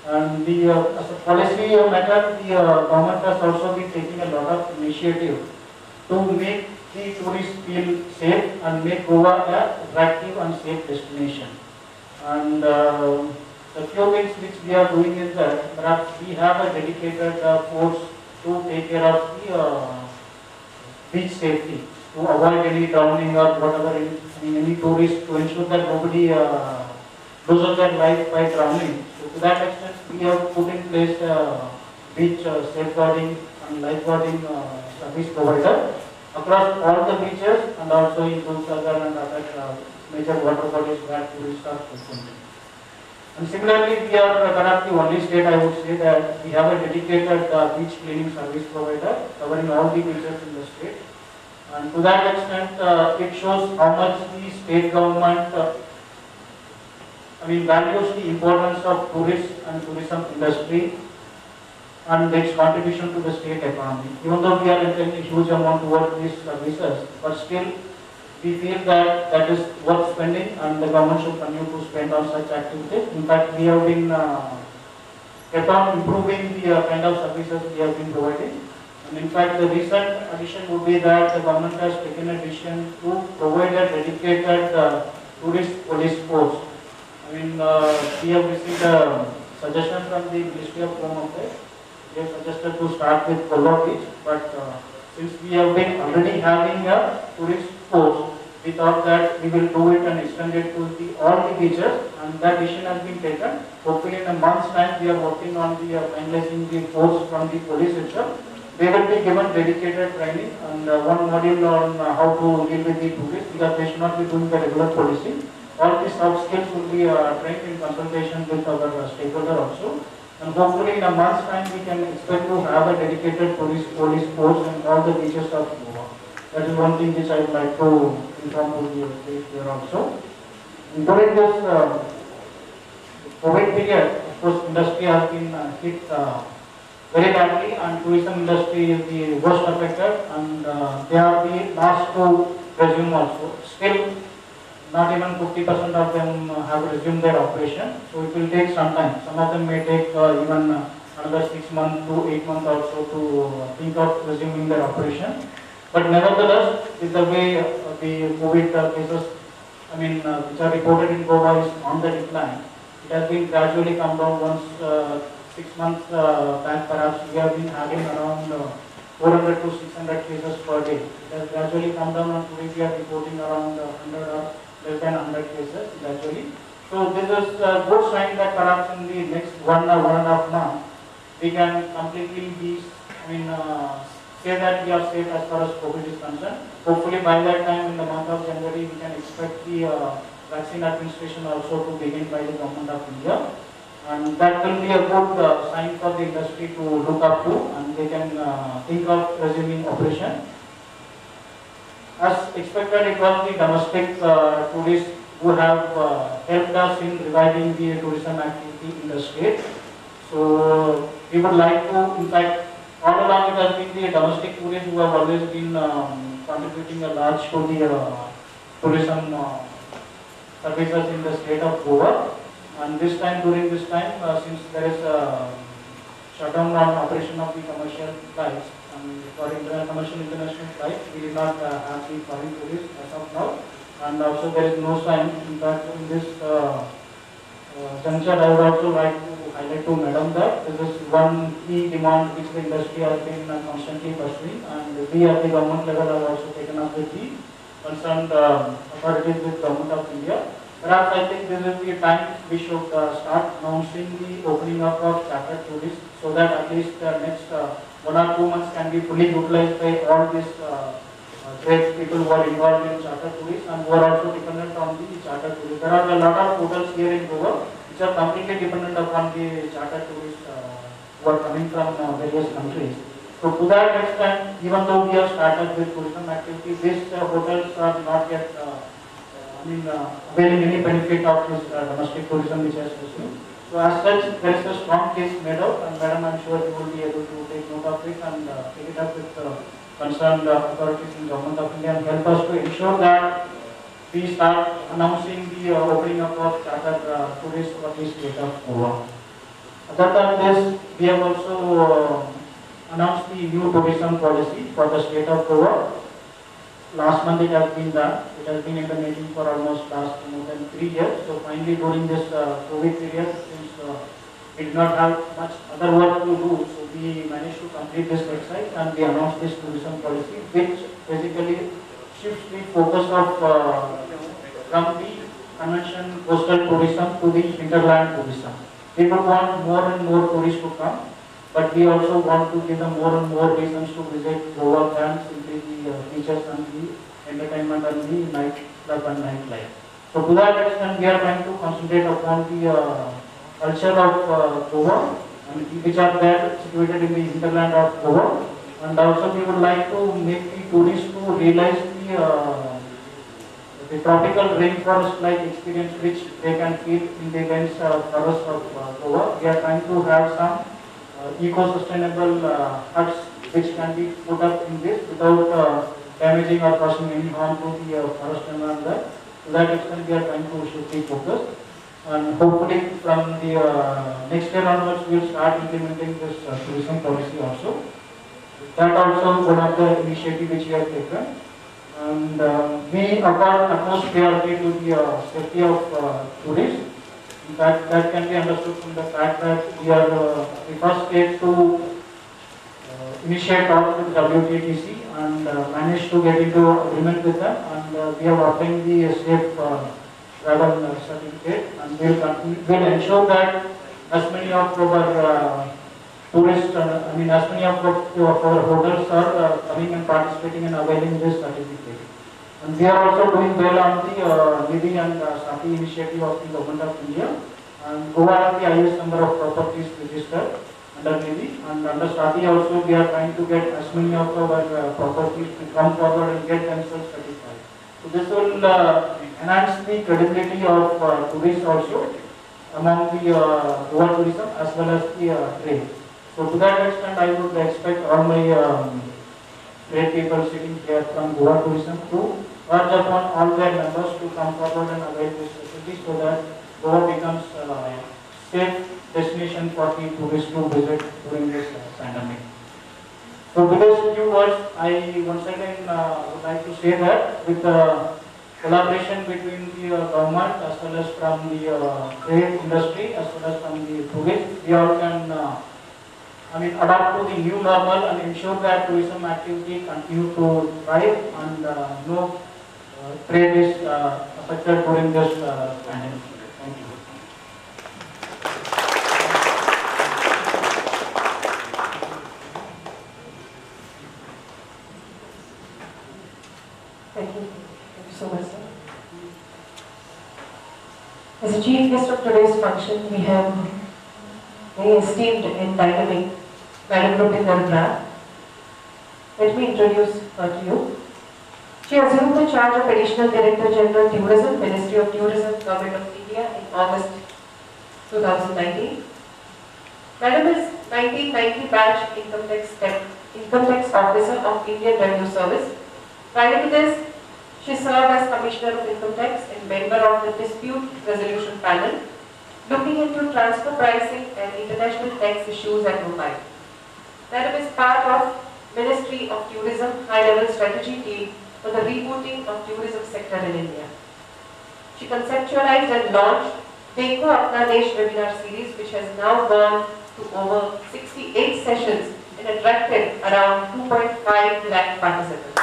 And as a policy matter, the government has also been taking a lot of initiative to make the tourists feel safe and make Goa a attractive and safe destination. And the few things which we are doing is that perhaps we have a dedicated force to take care of the beach safety, to avoid any drowning or whatever, any tourists, to ensure that nobody loses their life by drowning. So to that extent, we have put in place beach safeguarding and lifeguarding service provider across all the beaches and also in Dulsagar and other major water bodies where tourists are frequenting. And similarly, we are perhaps the only state, I would say, that we have a dedicated beach cleaning service provider covering all the beaches in the state. And to that extent, it shows how much the state government values the importance of tourists and tourism industry and its contribution to the state economy. Even though we are entering a huge amount towards these services, but still we feel that that is worth spending and the government should continue to spend on such activities. In fact, we have been kept on improving the kind of services we have been providing. And in fact, the recent addition would be that the government has taken a decision to provide a dedicated tourist police force. We have received a suggestion from the Ministry of Home Affairs. We have suggested to start with Kollam Beach, but since we have been already having a tourist force, we thought that we will do it and extend it to all the beaches, and that decision has been taken. Hopefully in a month's time, we are working on the finalizing the force from the police itself. They will be given dedicated training and one module on how to deal with the tourists, because they should not be doing the regular policing. All these soft skills will be trained in consultation with our stakeholder also. And hopefully in a month's time, we can expect to have a dedicated police force in all the beaches of Goa. That is one thing which I would like to inform to you here also. And during this COVID period, of course, industry has been hit very badly, and tourism industry is the worst affected, and they are the last to resume also. Still, not even 50% of them have resumed their operation, so it will take some time. Some of them may take even another 6 months to 8 months also to think of resuming their operation. But nevertheless, with the way the COVID cases, which are reported in Goa is on the decline, it has been gradually come down. Once 6 months back, perhaps we have been having around 400 to 600 cases per day. It has gradually come down, and today we are reporting around 100 or less than 100 cases gradually. So this is a good sign that perhaps in the next 1 or 1.5 months, we can completely be, say that we are safe as far as COVID is concerned. Hopefully by that time, in the month of January, we can expect the vaccine administration also to begin by the government of India. And that will be a good sign for the industry to look up to, and they can think of resuming operation. As expected, it was the domestic tourists who have helped us in reviving the tourism activity in the state. So we would like to, in fact, all along it has been the domestic tourists who have always been contributing a large to the tourism services in the state of Goa. And this time, during this time, since there is a shutdown on operation of the commercial flights, and for commercial international flights, we did not have the foreign tourists as of now. And also there is no sign. In fact, in this juncture, I would also like to highlight to Madam that this is one key demand which the industry has been constantly pursuing, and we at the government level have also taken up with the concerned authorities with Government of India. Perhaps I think this is the time we should start announcing the opening up of chartered tourists so that at least the next 1 or 2 months can be fully utilized by all these great people who are involved in chartered tourists and who are also dependent on the chartered tourists. There are a lot of hotels here in Goa which are completely dependent upon the chartered tourists who are coming from various countries. So to that extent, even though we have started with tourism activity, these hotels are not yet availing any benefit of this domestic tourism which has resumed. So as such, there is a strong case made out, and Madam, I'm sure you will be able to take note of it and take it up with concerned authorities in Government of India and help us to ensure that we start announcing the opening up of chartered tourists for the state of Goa. Other than this, we have also announced the new tourism policy for the state of Goa. Last month it has been done. It has been in the making for almost last more than 3 years. So finally during this COVID period, since we did not have much other work to do, so we managed to complete this exercise and we announced this tourism policy, which basically shifts the focus of from the convention coastal tourism to the hinterland tourism. We would want more and more tourists to come, but we also want to give them more and more reasons to visit Goa than simply the beaches and the entertainment and the nightclub and nightlife. So to that extent, we are trying to concentrate upon the culture of Goa, and which are there situated in the hinterland of Goa, and also we would like to make the tourists to realize the tropical rainforest-like experience which they can feel in the dense forest of Goa. We are trying to have some eco-sustainable huts which can be put up in this without damaging or causing any harm to the forest environment. To that extent, we are trying to shift the focus, and hopefully from the next year onwards, we will start implementing this tourism policy also. That also one of the initiative which we have taken, and we accord utmost priority to the safety of tourists. In fact, that can be understood from the fact that we are the first state to initiate talks with WTTC and managed to get into agreement with them, and we have obtained the safe travel certificate, and we will ensure that as many of our tourists, as many of our hotels are coming and participating and availing this certificate. And we are also doing well on the Nidhi and Sati initiative of the Government of India. And Goa has the highest number of properties registered under Nidhi. And under Sati also we are trying to get as many of our properties to come forward and get themselves certified. So this will enhance the credibility of tourists also among the Goa tourism as well as the trade. So to that extent, I would expect all my great people sitting here from Goa tourism to urge upon all their members to come forward and avail this facility so that Goa becomes a safe destination for the tourists to visit during this pandemic. So with those few words, I once again would like to say that with the collaboration between the government as well as from the trade industry as well as from the tourists, we all can adapt to the new normal and ensure that tourism activity continue to thrive and no trade is affected during this pandemic. Thank you. Thank you. Thank you so much, sir. As a chief guest of today's function, we have very esteemed and dynamic Madam Rupinder Brand. Let me introduce her to you. She assumed the charge of Additional Director General Tourism, Ministry of Tourism, Government of India in August 2019. Madam is 1990 batch Income Tax Officer of Indian Revenue Service. Prior to this, she served as Commissioner of Income Tax and member of the Dispute Resolution Panel, looking into transfer pricing and international tax issues at Mumbai. Madam is part of Ministry of Tourism High-Level Strategy Team for the rebooting of tourism sector in India. She conceptualized and launched Dekho Apna Desh webinar series, which has now gone to over 68 sessions and attracted around 2.5 lakh participants.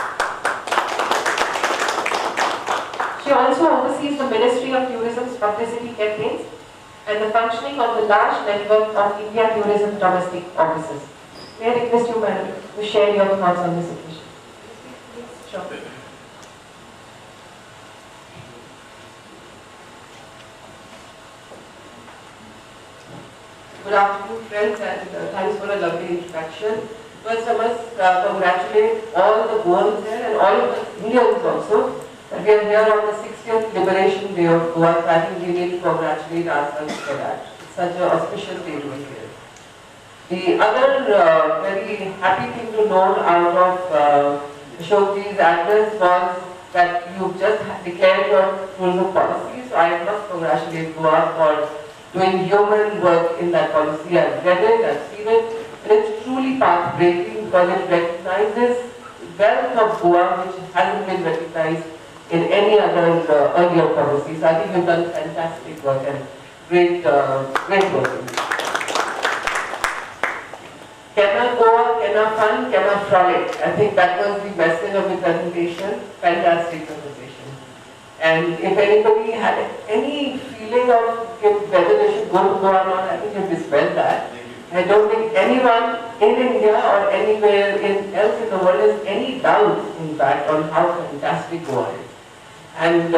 She She also oversees the Ministry of Tourism's publicity campaigns and the functioning of the large network of India Tourism domestic offices. May I request you, Madam, to share your thoughts on this occasion? Sure. Good afternoon, friends, and thanks for a lovely introduction. First, I must congratulate all the Goans here and all of the Indians also. That we are here on the 60th Liberation Day of Goa. I think we need to congratulate ourselves for that. It's such an auspicious day to be here. The other very happy thing to know out of Ashokji's address was that you just declared your tourism policy. So I must congratulate Goa for doing human work in that policy. I've read it, I've seen it, and it's truly path-breaking because it recognizes wealth of Goa which hasn't been recognized in any other earlier policies. I think you've done fantastic work and great work. Kenna Goa, Kenna Fun, Kenna Frolic. I think that was the message of the presentation. Fantastic presentation. And if anybody had any feeling of whether they should go to Goa or not, I think you dispelled that. I don't think anyone in India or anywhere else in the world has any doubt, in fact, on how fantastic Goa is. And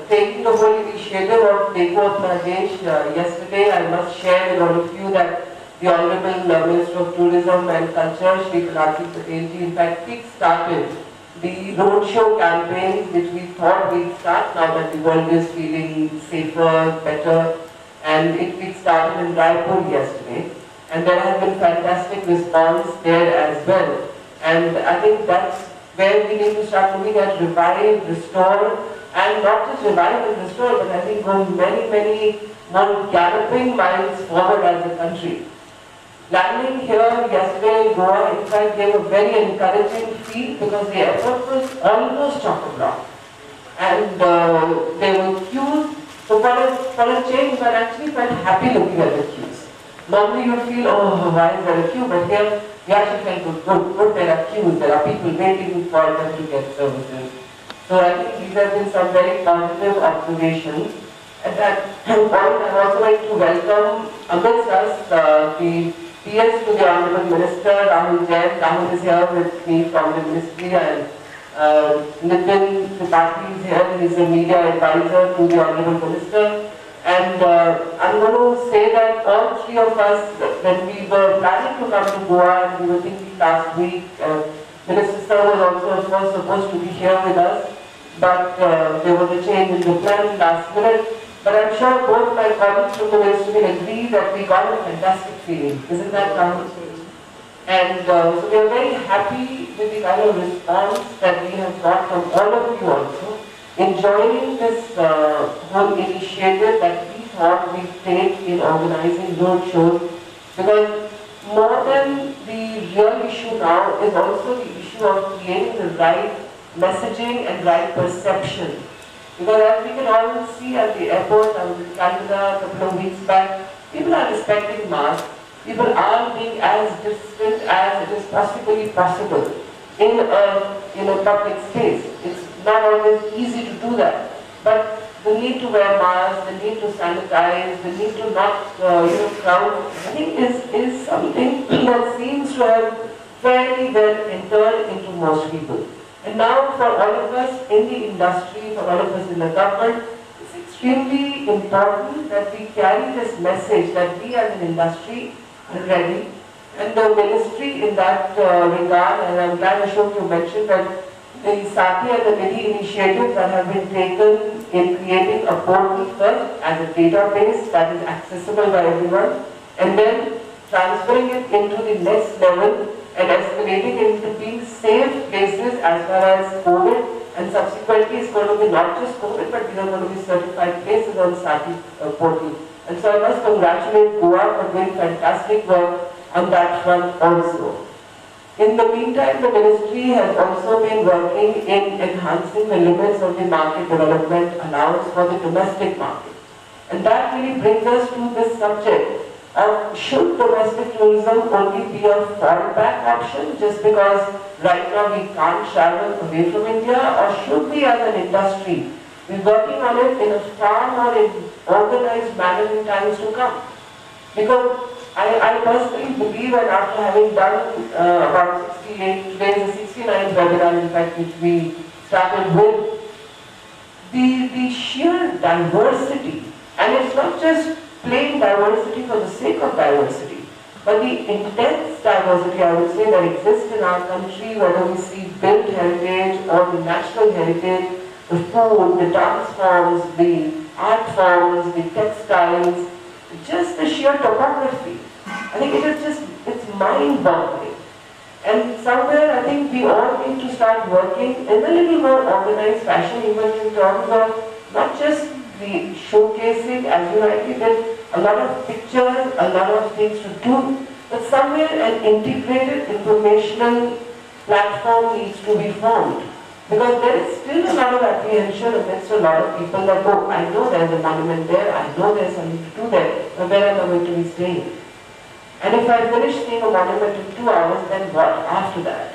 taking the whole initiative of Dekho Apna Desh yesterday, I must share with all of you that the Honorable Minister of Tourism and Culture, Shri Prahlad Patel ji, in fact, kick-started the roadshow campaigns which we thought we'd start now that the world is feeling safer, better, and it kick-started in Raipur yesterday. And there has been fantastic response there as well. And I think that's where we need to start looking at revive, restore, and not just revive and restore, but I think go many more galloping miles forward as a country. Landing here yesterday in Goa, in fact, gave a very encouraging feel because the airport was almost chock-a-block. And there were queues, so for a change, but actually felt happy looking at the queues. Normally you feel, oh, why is there a queue? But here, you actually felt good, there are queues, there are people waiting for them to get services. So I think these have been some very positive observations. At that point, I would also like to welcome amidst us the PS to the Honorable Minister, Rahul Jain. Rahul is here with me from the Ministry, and Nitin Tripathi is here. He is a media advisor to the Honorable Minister. And I'm going to say that all three of us, when we were planning to come to Goa, and we were thinking last week, Minister Sir was also, of course, supposed to be here with us, but there was a change in the plan last minute. But I'm sure both my colleagues from the Ministry will agree that we got a fantastic feeling. Isn't that right? And so we are very happy with the kind of response that we have got from all of you also, enjoying this whole initiative that we thought we'd take in organizing road shows, because more than the real issue now is also the issue of creating the right messaging and right perception. Because as we can all see at the airport, I was in Calcutta a couple of weeks back, people are respecting masks. People are being as distant as it is possibly possible in a public space. It's not always easy to do that. But the need to wear masks, the need to sanitize, the need to not crowd, I think is something that seems to have fairly well entered into most people. And now for all of us in the industry, for all of us in the government, it's extremely important that we carry this message that we as an industry are ready. And the ministry in that regard, and I'm glad Ashok you mentioned that the Sati and the many initiatives that have been taken in creating a portal first as a database that is accessible by everyone, and then transferring it into the next level and escalating into being safe places as far as COVID, and subsequently it's going to be not just COVID, but these are going to be certified places on Sati portal. And so I must congratulate Goa for doing fantastic work on that front also. In the meantime, the ministry has also been working in enhancing the limits of the market development allowance for the domestic market. And that really brings us to this subject of should domestic tourism only be a fallback option just because right now we can't travel away from India, or should we as an industry We're working on it in a far more organized manner in times to come. Because I personally believe, and after having done about 68, today is the 69th webinar in fact which we started with, the sheer diversity, and it's not just plain diversity for the sake of diversity, but the intense diversity, I would say, that exists in our country, whether we see built heritage or the natural heritage, the food, the dance forms, the art forms, the textiles, just the sheer topography. I think it is just, it's mind-boggling. And somewhere I think we all need to start working in a little more organized fashion, even in terms of not just the showcasing, as you rightly did, a lot of pictures, a lot of things to do, but somewhere an integrated informational platform needs to be formed. Because there is still a lot of apprehension amidst a lot of people that, oh, I know there's a monument there, I know there's something to do there, but where am I going to be staying? And if I finish seeing a monument in 2 hours, then what after that?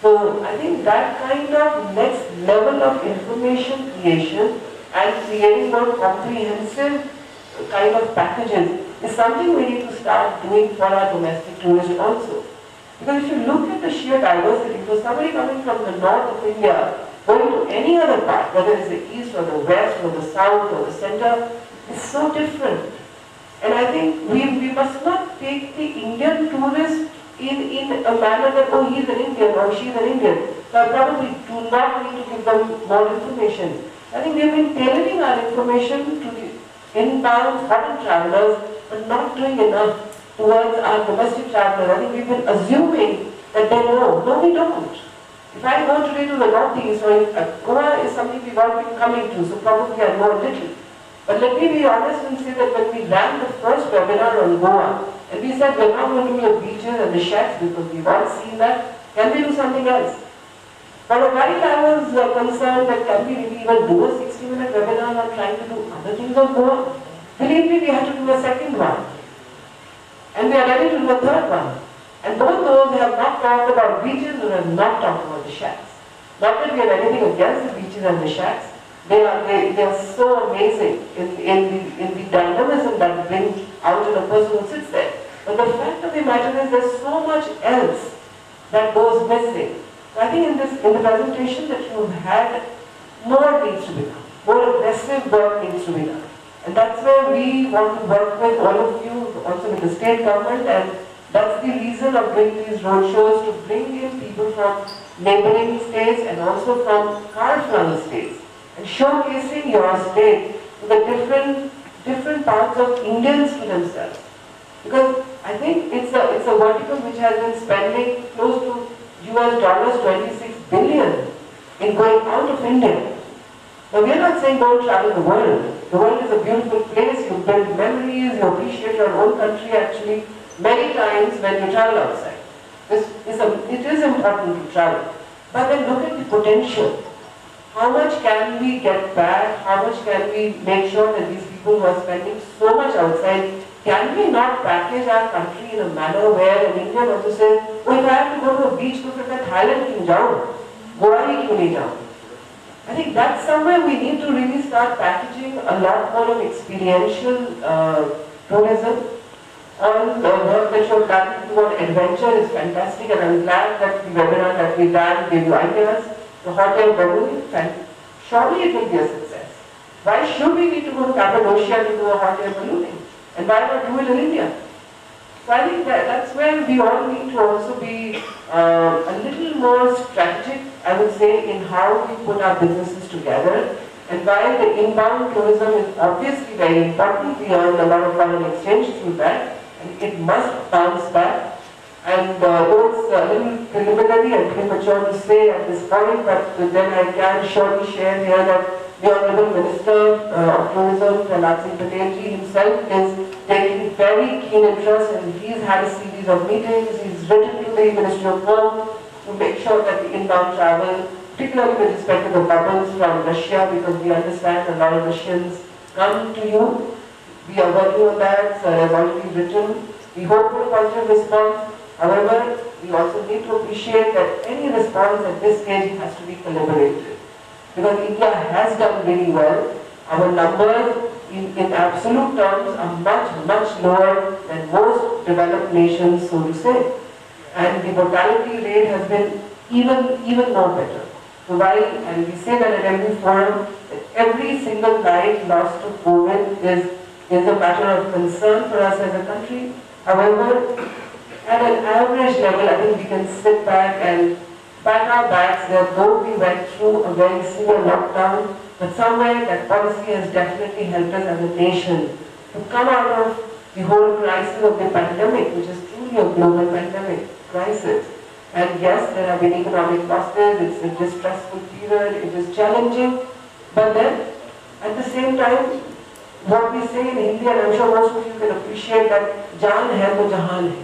So I think that kind of next level of information creation and creating more comprehensive kind of packages is something we need to start doing for our domestic tourists also. Because if you look at the sheer diversity, for somebody coming from the north of India, going to any other part, whether it's the east or the west or the south or the center, it's so different. And I think we must not take the Indian tourist in a manner that, oh, he's an Indian or she's an Indian. So I probably do not need to give them more information. I think we have been tailoring our information to the inbound foreign travelers, but not doing enough towards our domestic travelers. I think we've been assuming that they know. No, we don't. If I go today to the northeast, or if, Goa is something we've all been coming to, so probably I know a little. But let me be honest and say that when we ran the first webinar on Goa, and we said we're not going to do the beaches and the shacks because we've all seen that, can we do something else? For a while I was concerned that can we really even do a 60-minute webinar on trying to do other things on Goa? Believe me, we had to do a second one. And we are ready to do a third one. And both those have not talked about beaches or have not talked about the shacks. Not that we have anything against the beaches and the shacks. They are so amazing in the dynamism that brings out in a person who sits there. But the fact of the matter is there's so much else that goes missing. So I think in the presentation that you've had, more needs to be done. More aggressive work needs to be done. And that's where we want to work with all of you, also with the state government, and that's the reason of doing these roadshows, to bring in people from neighboring states and also from far-flung states, and showcasing your state to the different parts of Indians to themselves. Because I think it's a vertical which has been spending close to US $26 billion in going out of India. Now we are not saying don't travel the world. The world is a beautiful place, you build memories, you appreciate your own country actually many times when you travel outside. It is important to travel. But then look at the potential. How much can we get back? How much can we make sure that these people who are spending so much outside, can we not package our country in a manner where an Indian also says, oh, if I have to go to a beach, to Thailand kyun jaun? Goa hi kyun nahi jaun? I think that's somewhere we need to really start packaging a lot more of experiential tourism. All the work that you've done toward adventure is fantastic, and I'm glad that the webinar that we ran gave you ideas. The hot air balloon, surely it will be a success. Why should we need to go to Cappadocia to do a hot air ballooning? And why not do it in India? So I think that's where we all need to also be a little more strategic, I would say, in how we put our businesses together. And while the inbound tourism is obviously very important, we earn a lot of foreign exchange through that, and it must bounce back. And though it's a little preliminary and premature to say at this point, but then I can surely share here that the Honorable Minister of Tourism, Prahlad Singh Patel himself is taking very keen interest, and he's had a series of meetings. He's written to the Ministry of Home to make sure that the inbound travel, particularly with respect to the bubbles from Russia, because we understand a lot of Russians come to you. We are working on that, so has already written. We hope for a positive response. However, we also need to appreciate that any response at this stage has to be collaborative. because India has done really well. Our numbers in absolute terms are much lower than most developed nations, so to say. And the mortality rate has been even more better. So while, and we say that at every forum, that every single life lost to COVID is a matter of concern for us as a country. However, at an average level, I think we can sit back and pat our backs that though we went through a very severe lockdown, but somewhere that policy has definitely helped us as a nation to come out of the whole crisis of the pandemic, which is truly a global pandemic crisis. And yes, there have been economic losses, it's a distressful period, it is challenging, but then at the same time, what we say in Hindi, and I'm sure most of you can appreciate that, jaan hai to jahan hai.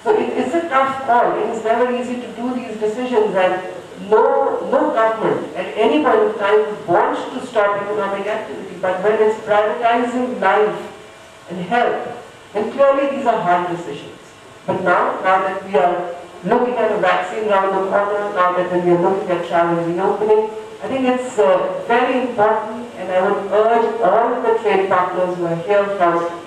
So it's a tough call. It is never easy to do these decisions, and no government at any point of time wants to stop economic activity. But when it's privatizing life and health, then clearly these are hard decisions. But now that we are looking at a vaccine around the corner, now that we are looking at travel reopening, I think it's very important, and I would urge all the trade partners who are here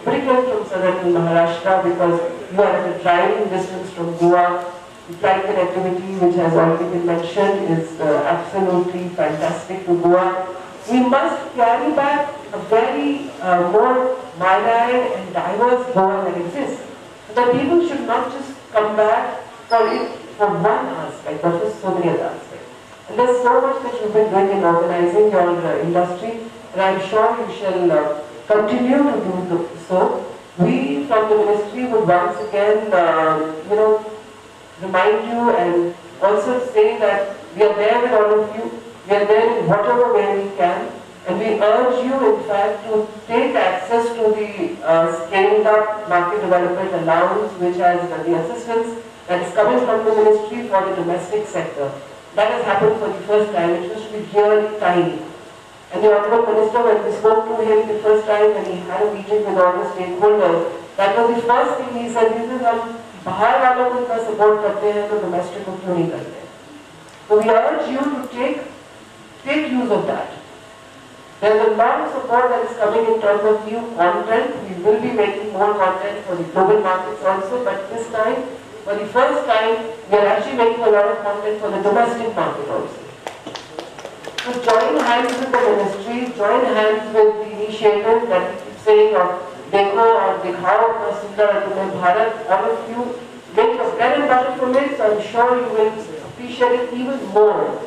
particularly from southern Maharashtra, because you are at a driving distance from Goa. The flight connectivity, which has already been mentioned, is absolutely fantastic to Goa. We must carry back a very more wide-eyed and diverse Goa that exists. So that people should not just come back for one aspect, but for so many other aspects. And there's so much that you've been doing in organizing your industry, and I'm sure you shall continue to do so. We from the ministry would once again, remind you and also say that we are there with all of you. We are there in whatever way we can, and we urge you, in fact, to take access to the scaled up market development allowance, which has the assistance that is coming from the ministry for the domestic sector. That has happened for the first time. It used to be really tiny. And the Honorable Minister, when we spoke to him the first time, when he had a meeting with all the stakeholders, that was the first thing he said, this is हम बाहर वालों को इतना support करते हैं तो domestic को क्यों नहीं करते? So we urge you to take use of that. There is a lot of support that is coming in terms of new content. We will be making more content for the global markets also, but this time, for the first time, we are actually making a lot of content for the domestic market also. So join hands with the ministry, join hands with the initiative that we keep saying of Dekho or Dikhao or Sundar Tumhe Bharat, all of you make a bread and butter from it, so I'm sure you will appreciate it even more.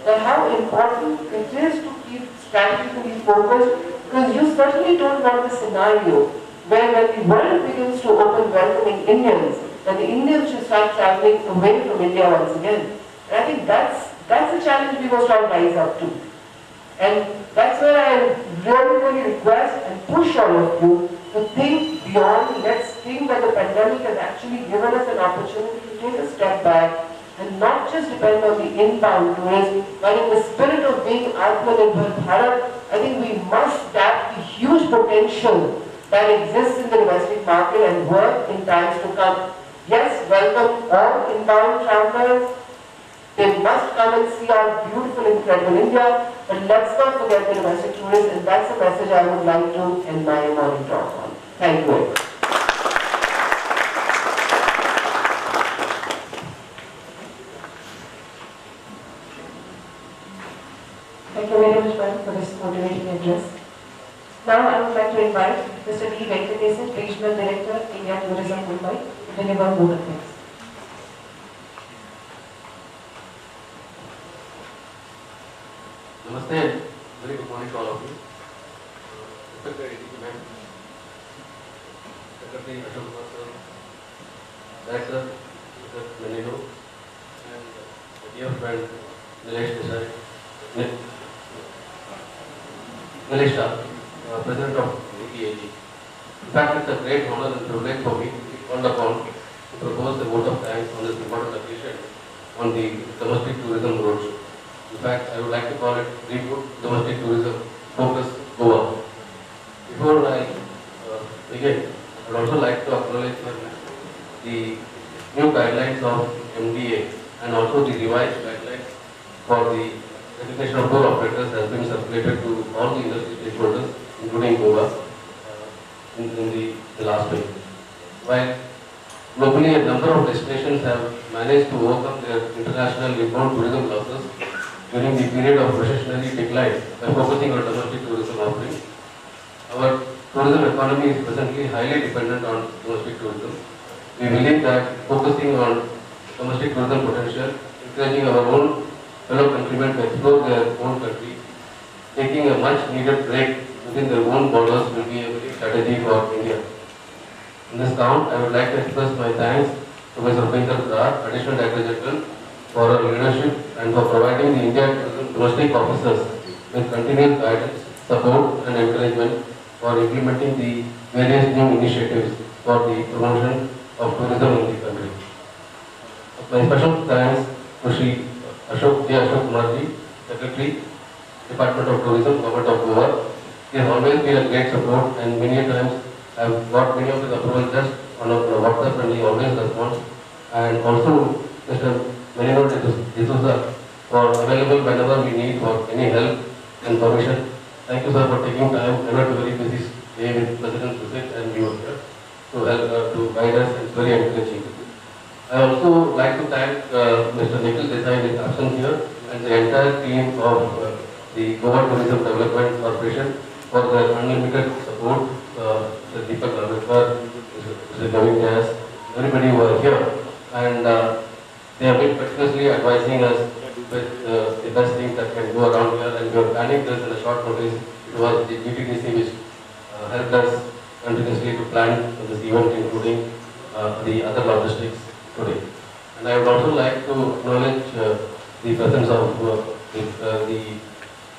That how important it is to keep strategically focused, because you certainly don't want the scenario where when the world begins to open welcoming Indians, that the Indians should start traveling away from India once again. And I think that's a challenge we must all rise up to. And that's where I really request and push all of you to think beyond. Let's think that the pandemic has actually given us an opportunity to take a step back and not just depend on the inbound tourists, but in the spirit of being Atmanirbhar Bharat, I think we must tap the huge potential that exists in the domestic market and work in times to come. Yes, welcome all inbound travelers. They must come and see our beautiful, incredible India, but let's not forget the domestic tourists, and that's a message I would like to end my morning talk on. Thank you very much. Thank you very much, ma'am, for this motivating address. Now I would like to invite Mr. D. Venkatesan, Regional Director, India Tourism Mumbai, to deliver both of things. Namaste, very good morning to all of you. Secretary ADG ma'am, Secretary Ashok Kumar sir, Director Mr. Menino, and my dear friend Nilesh Desai, Nilesh Shah, President of ADG. In fact, it's a great honor and privilege for me to be called upon to propose the vote of thanks on this important occasion on the domestic tourism roadshow. In fact, I would like to call it Reboot Domestic Tourism Focus Goa. Before I begin, I would also like to acknowledge the new guidelines of MDA and also the revised guidelines for the designation of tour operators has been circulated to all the industry stakeholders, including Goa, in the last week. While globally a number of destinations have managed to overcome their international inbound tourism losses during the period of recessionary decline by focusing on domestic tourism offerings. Our tourism economy is presently highly dependent on domestic tourism. We believe that focusing on domestic tourism potential, encouraging our own fellow countrymen to explore their own country, taking a much needed break within their own borders will be a very strategy for India. In this count, I would like to express my thanks to Mr. Rupinder Brar, Additional Director General, for her leadership and for providing the India domestic officers with continuous guidance, support and encouragement for implementing the various new initiatives for the promotion of tourism in the country. My special thanks to Shri Ashok Kumarji, Secretary, Department of Tourism, Government of Goa. He has always been a great support and many times I have got many of his approvals just on a WhatsApp and he always responds. And also Mr. Marino D'Souza for available whenever we need for any help and permission. Thank you sir for taking time. I know it's a very busy day with President's visit and you were here to help to guide us and it's very encouraging. I also like to thank Mr. Nikhil Desai in his absence here and the entire team of the Goa Tourism Development Corporation for their unlimited support. Mr. Deepak Ravitwar, Mr. Gavin Jas, everybody who are here and they have been continuously advising us with the best things that can go around here and we are planning this in a short notice. It was the GTDC which helped us continuously to plan this event including the other logistics today. And I would also like to acknowledge the presence of the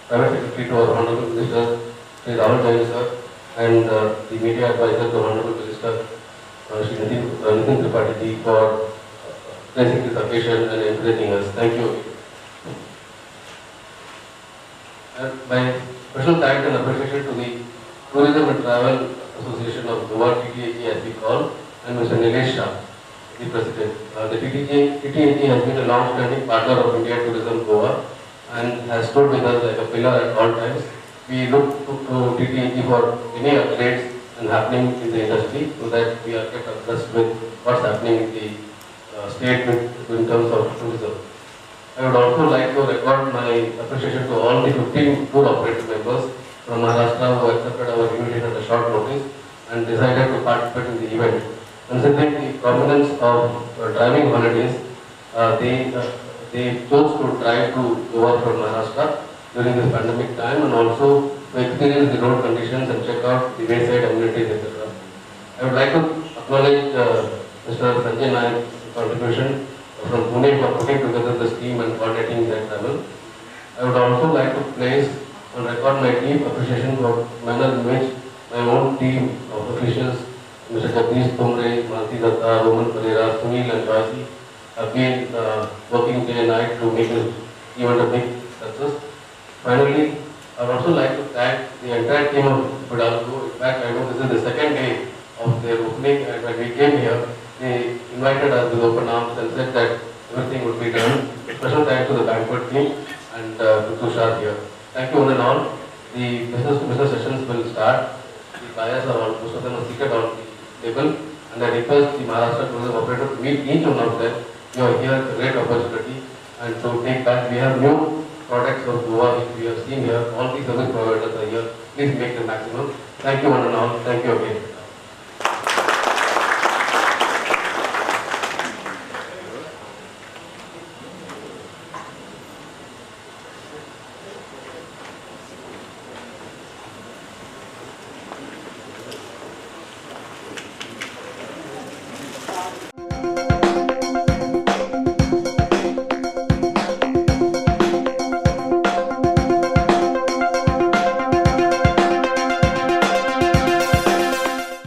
Private Secretary to our Honorable Minister, Sri Rahul Jain sir, and the media advisor to Honorable Minister, Sri Nitin Tripathi ji for placing this occasion and encouraging us. Thank you. And my special thanks and appreciation to the Tourism and Travel Association of Goa, TTAG as we call, and Mr. Nilesh Shah, the President. The TTAG has been a long-standing partner of India Tourism Goa and has stood with us like a pillar at all times. We look to TTAG for any updates and happening in the industry so that we are kept abreast with what's happening in the state in terms of tourism. I would also like to record my appreciation to all the 15 tour operator members from Maharashtra who accepted our invitation at a short notice and decided to participate in the event. Considering the prominence of driving holidays, they chose to drive to Goa from Maharashtra during this pandemic time and also to experience the road conditions and check out the wayside amenities, etc. I would like to acknowledge Mr. Sanjay Naik's contribution from Pune for putting together this team and coordinating their travel. I would also like to place on record my deep appreciation for the manner in which my own team of officials, Mr. Jagdish Tumre, Malti Datta, Roman Pereira, Sunil and Joyce, have been working day and night to make this event a big success. Finally, I would also like to thank the entire team of Hidalgo. In fact, I know this is the second day of their opening and when we came here, they invited us with open arms and said that everything would be done. Special thanks to the banquet team and to Tushar here. Thank you one and all. The business sessions will start. The buyers are all, most of them are seated on the table and I request the Maharashtra tourism operator to meet each one of them. You are here, it's a great opportunity and to take back. We have new products of Goa which we have seen here. All the service providers are here. Please make the maximum. Thank you one and all. Thank you again.